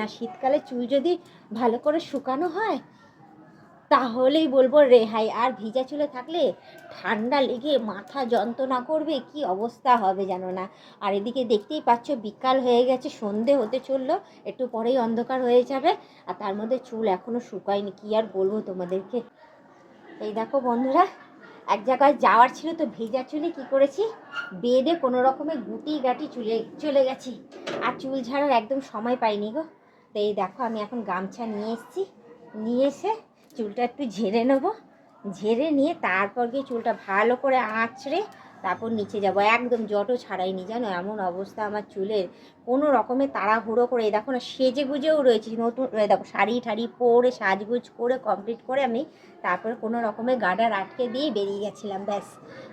না শীতকালে চুল যদি ভালো করে শুকানো হয় তাহলেই বলবো রেহাই। আর ভিজা চুলে থাকলে ঠান্ডা লেগে মাথা যন্ত্রণা করবে, কি অবস্থা হবে জানো না। আর এদিকে দেখতেই পাচ্ছ বিকাল হয়ে গেছে, সন্ধে হতে চললো, একটু পরেই অন্ধকার হয়ে যাবে। আর তার মধ্যে চুল এখনো শুকায়নি, কি আর বলবো তোমাদেরকে। এই দেখো বন্ধুরা, এক জায়গায় যাওয়ার ছিল তো ভেজা চুলে কি করেছি, বেডে কোনো রকমে গুটি গাটি চলে গেছি। আর চুল ঝাড়ার একদম সময় পাইনি গো। তো এই দেখো আমি এখন গামছা নিয়ে এসেছি, নিয়ে এসে চুলটা একটু ঝেড়ে নেবো। ঝেড়ে নিয়ে তারপর গিয়ে চুলটা ভালো করে আঁচড়ে তারপর নিচে যাব। একদম জটও ছাড়াইনি জানো, এমন অবস্থা আমার চুলের। কোনো রকমে তাড়াহুড়ো করে এই দেখো না, সেজে গুজেও রয়েছি নতুন। দেখো শাড়ি ঠাড়ি পরে সাজগুজ করে কমপ্লিট করে আমি তারপরে কোনো রকমের গার্ডার আটকে দিয়ে বেরিয়ে গেছিলাম, ব্যাস।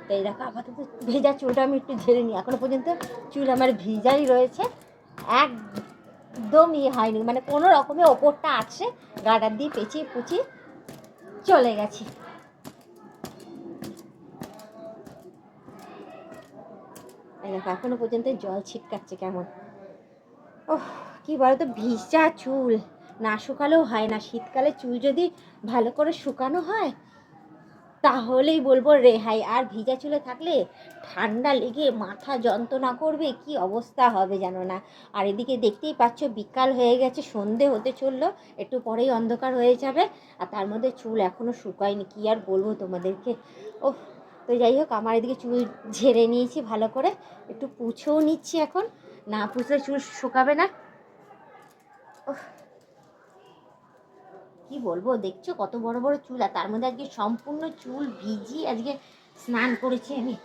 তো এই দেখো আপাতত ভেজা চুলটা আমি একটু ঝেড়ে নিই। এখনও পর্যন্ত চুল আমার ভিজাই রয়েছে, একদম হয়নি, মানে কোনো রকমে ওপরটা আছে গার্ডার দিয়ে পেঁচিয়ে পুচিয়ে চলে গেছি। দেখো এখনো পর্যন্ত জল ছিটকাচ্ছে কেমন। ওহ, কি বলো তো, ভিজা চুল না শুকালেও হয় না। শীতকালে চুল যদি ভালো করে শুকানো হয় তাহলেই বলবো রেহাই। আর ভিজা চুলে থাকলে ঠান্ডা লেগে মাথা যন্ত্রণা করবে, কি অবস্থা হবে জানো না। আর এদিকে দেখতেই পাচ্ছ বিকাল হয়ে গেছে, সন্ধে হতে চললো, একটু পরেই অন্ধকার হয়ে যাবে। আর তার মধ্যে চুল এখনও শুকায়নি, কি আর বলবো তোমাদেরকে। ও, তো যাই হোক আমার এদিকে চুল ঝেড়ে নিয়েছি ভালো করে, একটু পুছেও নিচ্ছি এখন, না পুছলে চুল শুকাবে না। কি বলবো, দেখছো কত বড় বড় চুল, আর তার মধ্যে আজকে সম্পূর্ণ চুল ভিজিয়ে আজকে স্নান করেছি আমি।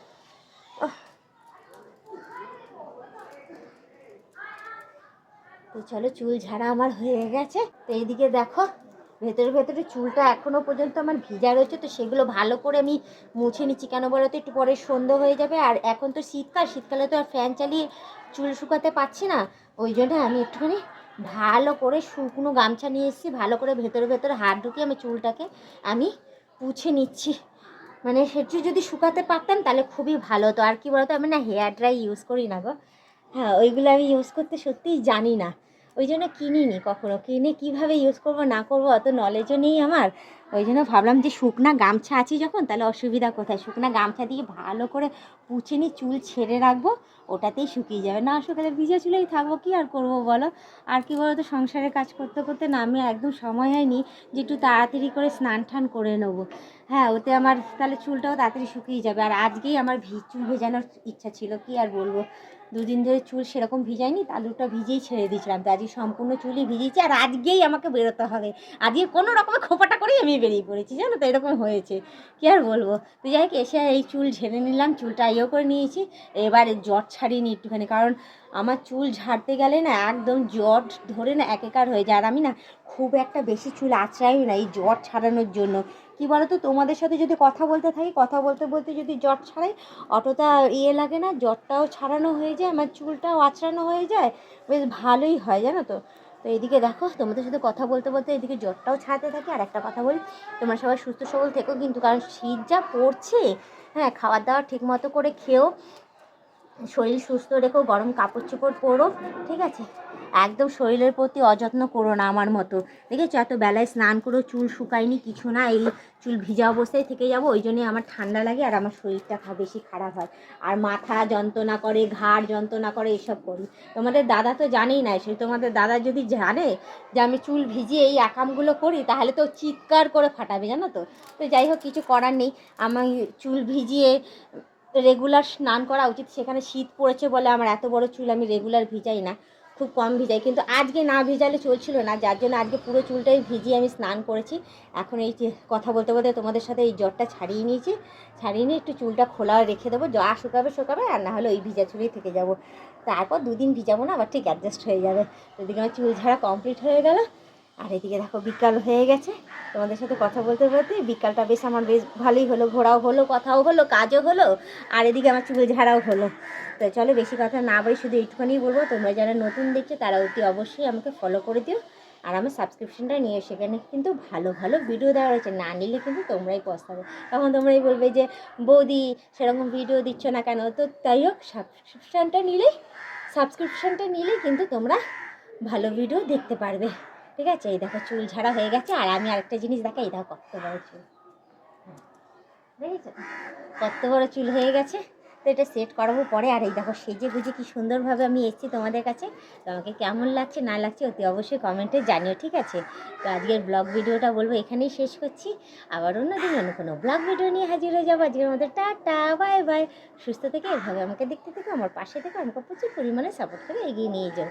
তো চলো চুল ঝাড়া আমার হয়ে গেছে। তো এইদিকে দেখো ভেতরে ভেতরে চুলটা এখনো পর্যন্ত আমার ভিজা রয়েছে, তো সেগুলো ভালো করে আমি মুছে নিচ্ছি। কেন বলো তো, একটু পরে সন্ধ্যে হয়ে যাবে, আর এখন তো শীতকাল, শীতকালে তো আর ফ্যান চালিয়ে চুল শুকাতে পারছি না। ওই জন্য আমি একটুখানি ভালো করে শুকনো গামছা নিয়ে এসেছি, ভালো করে ভেতরে ভেতরে হাত ঢুকিয়ে আমি চুলটাকে আমি পুছে নিচ্ছি। মানে সেটি যদি শুকাতে পারতাম তাহলে খুবই ভালো হতো। আর কি বলতো, আমি না হেয়ার ড্রাই ইউজ করি না গো। হ্যাঁ, ওইগুলো আমি ইউজ করতে সত্যিই জানি না, ওই জন্য কিনিনি কখনো। কিনে কীভাবে ইউজ করবো না করবো অত নলেজও নেই আমার। ওই জন্য ভাবলাম যে শুকনা গামছা আছে যখন, তাহলে অসুবিধা কোথায়, শুকনা গামছা দিয়ে ভালো করে পুছে নিয়ে চুল ছেড়ে রাখবো, ওটাতেই শুকিয়ে যাবে। না শুকালে ভিজে চুলেই থাকবো, কি আর করবো বলো। আর কি বলো তো, সংসারের কাজ করতে করতে না আমি একদম সময় হয়নি যে একটু তাড়াতাড়ি করে স্নান টান করে নেবো। হ্যাঁ, ওতে আমার তাহলে চুলটাও তাড়াতাড়ি শুকিয়ে যাবে। আর আজকেই আমার চুল ভেজানোর ইচ্ছা ছিল, কি আর বলবো। দুদিন ধরে চুল সেরকম ভিজায়নি, তালুটা ভিজেই ছেড়ে দিয়েছিলাম, তো আজকে সম্পূর্ণ চুলই ভিজিয়েছি। আর আজকেই আমাকে বেরোতে হবে, আজকে কোনো রকমে খোপাটা করেই আমি বেরিয়ে পড়েছি জানো তো, এরকম হয়েছে, কি আর বলবো। তো যাই হোক, এসে এই চুল ঝেড়ে নিলাম, চুলটা ইয়েও করে নিয়েছি। এবারে জট ছাড়িয়ে নিই একটুখানি, কারণ আমার চুল ঝাড়তে গেলে না একদম জট ধরে না একাকার হয়ে যায়। আর আমি না খুব একটা বেশি চুল আঁচড়াই না এই জট ছাড়ানোর জন্য। কি বলো তো, তোমাদের সাথে যদি কথা বলতে থাকি, কথা বলতে বলতে যদি জট ছাড়াই, অতটা লাগে না, জটটাও ছাড়ানো হয়ে যায়, আমার চুলটাও আঁচড়ানো হয়ে যায়, বেশ ভালোই হয় জানো তো। তো এইদিকে দেখো তোমাদের সাথে কথা বলতে বলতে এদিকে জটটাও ছাড়াতে থাকি। আর একটা কথা বলি, তোমরা সবাই সুস্থ সবল থেকো কিন্তু, কারণ শীত যা পড়ছে। হ্যাঁ, খাবার দাবার ঠিক মতো করে খেও, শরীর সুস্থ রেখো, গরম কাপড় চোপড় পরো, ঠিক আছে। একদম শরীরের প্রতি অযত্ন করো না আমার মতো। দেখেছো এত বেলায় স্নান করেও চুল শুকায়নি, কিছু না, এই চুল ভিজা অবস্থায় থেকে যাবো। ওই জন্যই আমার ঠান্ডা লাগে আর আমার শরীরটা বেশি খারাপ হয়, আর মাথা যন্ত্রণা করে, ঘাড় যন্ত্রণা করে, এসব করি। তোমাদের দাদা তো জানেই না, সে তোমাদের দাদা যদি জানে যে আমি চুল ভিজিয়ে এই আকামগুলো করি তাহলে তো চিৎকার করে ফাটাবে জানো তো। তো যাই হোক, কিছু করার নেই, আমি চুল ভিজিয়ে রেগুলার স্নান করা উচিত। সেখানে শীত পড়েছে বলে আমার এত বড় চুল আমি রেগুলার ভিজাই না, খুব কম ভিজাই। কিন্তু আজকে না ভিজালে চলছিল না, যার জন্য আজকে পুরো চুলটাই ভিজিয়ে আমি স্নান করেছি। এখন এই যে কথা বলতে বলতে তোমাদের সাথে এই জ্বরটা ছাড়িয়ে নিয়েছি, ছাড়িয়ে নিয়ে একটু চুলটা খোলা রেখে দেবো, যা শুকাবে শুকাবে, আর না হলে ওই ভিজা চুলেই থেকে যাব। তারপর দুদিন ভিজাবো না, আবার ঠিক অ্যাডজাস্ট হয়ে যাবে। এদিকে আমার চুল ঝাড়া কমপ্লিট হয়ে গেল। আর এদিকে দেখো বিকাল হয়ে গেছে, তোমাদের সাথে কথা বলতে বলতে বিকালটা বেশ আমার বেশ ভালোই হলো, ঘোরাও হলো, কথাও হলো, কাজও হলো, আর এদিকে আমার চুল ঝাড়াও হলো। তো চলো বেশি কথা না বলি, শুধু এইটুখানি বলবো, তোমরা যারা নতুন দেখছো তারা অতি অবশ্যই আমাকে ফলো করে দিও। আর আমার সাবস্ক্রিপশনটা নিয়ে, সেখানে কিন্তু ভালো ভালো ভিডিও দেওয়া রয়েছে, না নিলে কিন্তু তোমরাই পস্তাবে। তখন তোমরাই বলবে যে বৌদি সেরকম ভিডিও দিচ্ছ না কেন। তো তাই হোক, সাবস্ক্রিপশনটা নিলেই কিন্তু তোমরা ভালো ভিডিও দেখতে পারবে। ঠিক আছে, এই দেখো চুল ঝাড়া হয়ে গেছে। আর আমি আরেকটা জিনিস দেখাই, এই দেখো কত বড় চুল, দেখেছো কত বড় চুল হয়ে গেছে। তো এটা সেট করাবো পরে। আর এই দেখো সেজে গুজে কি সুন্দরভাবে আমি এসেছি তোমাদের কাছে। তো আমাকে কেমন লাগছে না লাগছে অতি অবশ্যই কমেন্টে জানিও, ঠিক আছে। তো আজকের ব্লগ ভিডিওটা বলবো এখানেই শেষ করছি। আবার অন্যদিন অন্য কোনো ব্লগ ভিডিও নিয়ে হাজির হয়ে যাবো। আজকের মধ্যে টাটা, বাই বাই। সুস্থ থেকে এভাবে আমাকে দেখতে থেকে, আমার পাশে থেকে আমাকে প্রচুর পরিমাণে সাপোর্ট করে এগিয়ে নিয়ে যাও।